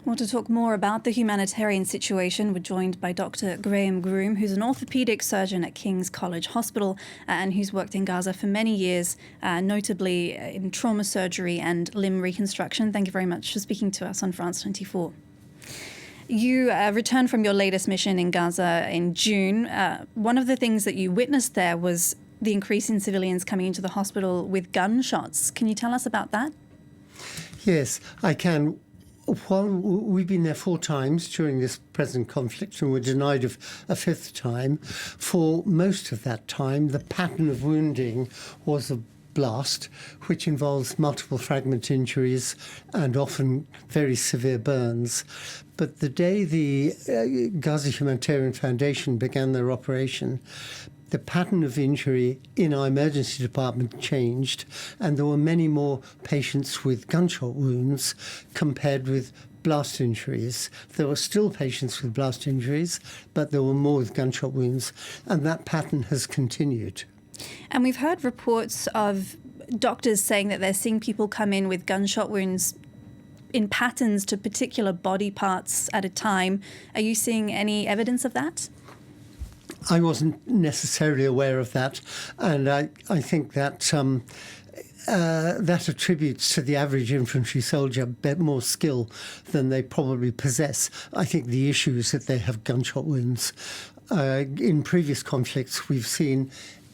Well, to talk more about the humanitarian situation, we're joined by Dr. Graeme Groom, who's an orthopaedic surgeon at King's College Hospital and who's worked in Gaza for many years, notably in trauma surgery and limb reconstruction. Thank you very much for speaking to us on France 24. You returned from your latest mission in Gaza in June. One of the things that you witnessed there was the increase in civilians coming into the hospital with gunshots. Can you tell us about that? Yes, I can. Well, we've been there 4 times during this present conflict and were denied a 5th time. For most of that time, the pattern of wounding was a blast, which involves multiple fragment injuries and often very severe burns. But the day the Gaza Humanitarian Foundation began their operation, the pattern of injury in our emergency department changed, and there were many more patients with gunshot wounds compared with blast injuries. There were still patients with blast injuries, but there were more with gunshot wounds, and that pattern has continued. And we've heard reports of doctors saying that they're seeing people come in with gunshot wounds in patterns to particular body parts at a time. Are you seeing any evidence of that? I wasn't necessarily aware of that, and I think that that attributes to the average infantry soldier a bit more skill than they probably possess. I think the issue is that they have gunshot wounds. In previous conflicts, we've seen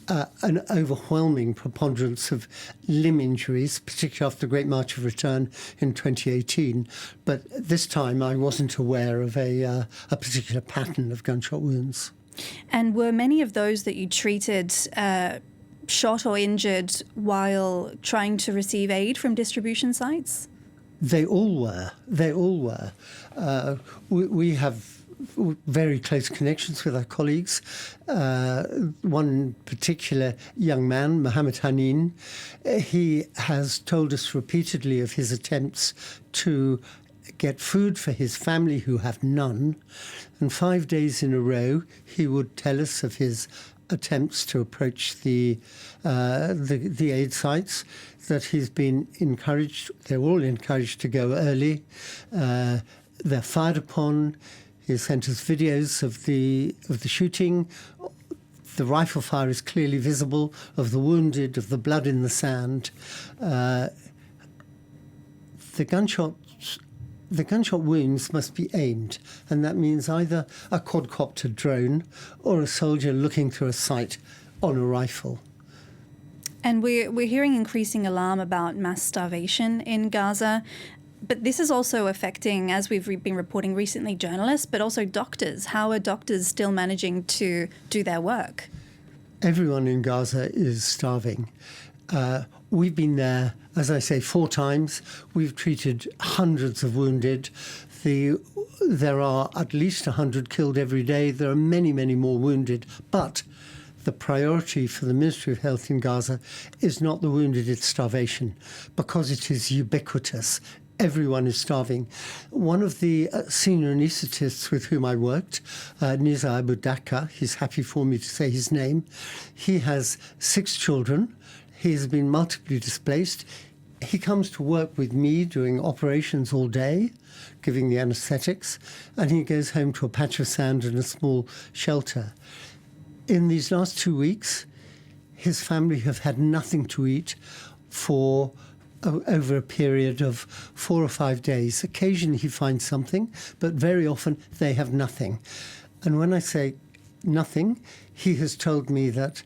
an overwhelming preponderance of limb injuries, particularly after the Great March of Return in 2018. But this time I wasn't aware of a particular pattern of gunshot wounds. And were many of those that you treated shot or injured while trying to receive aid from distribution sites? They all were. They all were. We have very close connections with our colleagues. One particular young man, Mohammed Hanin, he has told us repeatedly of his attempts to get food for his family who have none, and 5 days in a row he would tell us of his attempts to approach the aid sites, that he's been encouraged, they're all encouraged to go early, they're fired upon. He sent us videos of the shooting. The rifle fire is clearly visible, of the wounded, of the blood in the sand. The gunshot wounds must be aimed, and that means either a quadcopter drone or a soldier looking through a sight on a rifle. And we're hearing increasing alarm about mass starvation in Gaza. But this is also affecting, as we've been reporting recently, journalists, but also doctors. How are doctors still managing to do their work? Everyone in Gaza is starving. We've been there, as I say, 4 times. We've treated hundreds of wounded. There are at least 100 killed every day. There are many, many more wounded. But the priority for the Ministry of Health in Gaza is not the wounded, it's starvation, because it is ubiquitous. Everyone is starving. One of the senior anaesthetists with whom I worked, Niza Abu Daka, he's happy for me to say his name, he has 6 children. He has been multiply displaced. He comes to work with me doing operations all day, giving the anaesthetics, and he goes home to a patch of sand and a small shelter. In these last 2 weeks, his family have had nothing to eat for over a period of 4 or 5 days. Occasionally he finds something, but very often they have nothing. And when I say nothing, he has told me that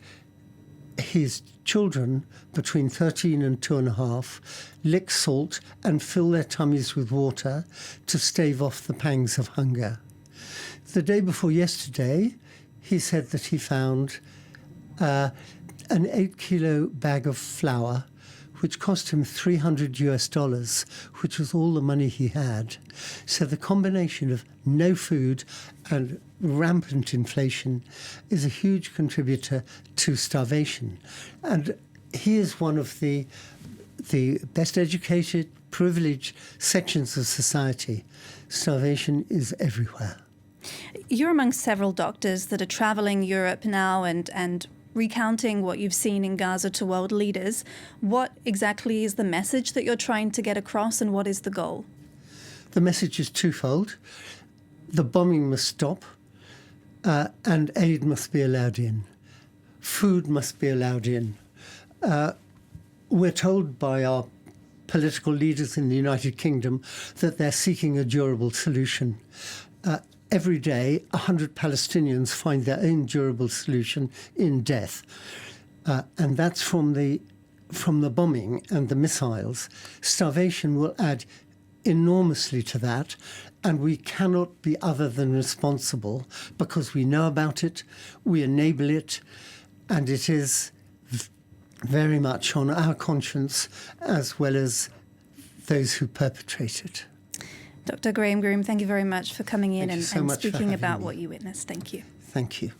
his children between 13 and 2.5 lick salt and fill their tummies with water to stave off the pangs of hunger. The day before yesterday, he said that he found an 8-kilo bag of flour, which cost him $300, which was all the money he had. So the combination of no food and rampant inflation is a huge contributor to starvation. And he is one of the best educated, privileged sections of society. Starvation is everywhere. You're among several doctors that are travelling Europe now and recounting what you've seen in Gaza to world leaders. What exactly is the message that you're trying to get across, and what is the goal? the message is twofold. The bombing must stop, and aid must be allowed in. Food must be allowed in. We're told by our political leaders in the United Kingdom that they're seeking a durable solution. Every day, 100 Palestinians find their own durable solution in death. And that's from the bombing and the missiles. Starvation will add enormously to that, and we cannot be other than responsible because we know about it, we enable it, and it is very much on our conscience as well as those who perpetrate it. Dr. Graeme Groom, thank you very much for coming in and so much for speaking having about me. what you witnessed. Thank you. Thank you.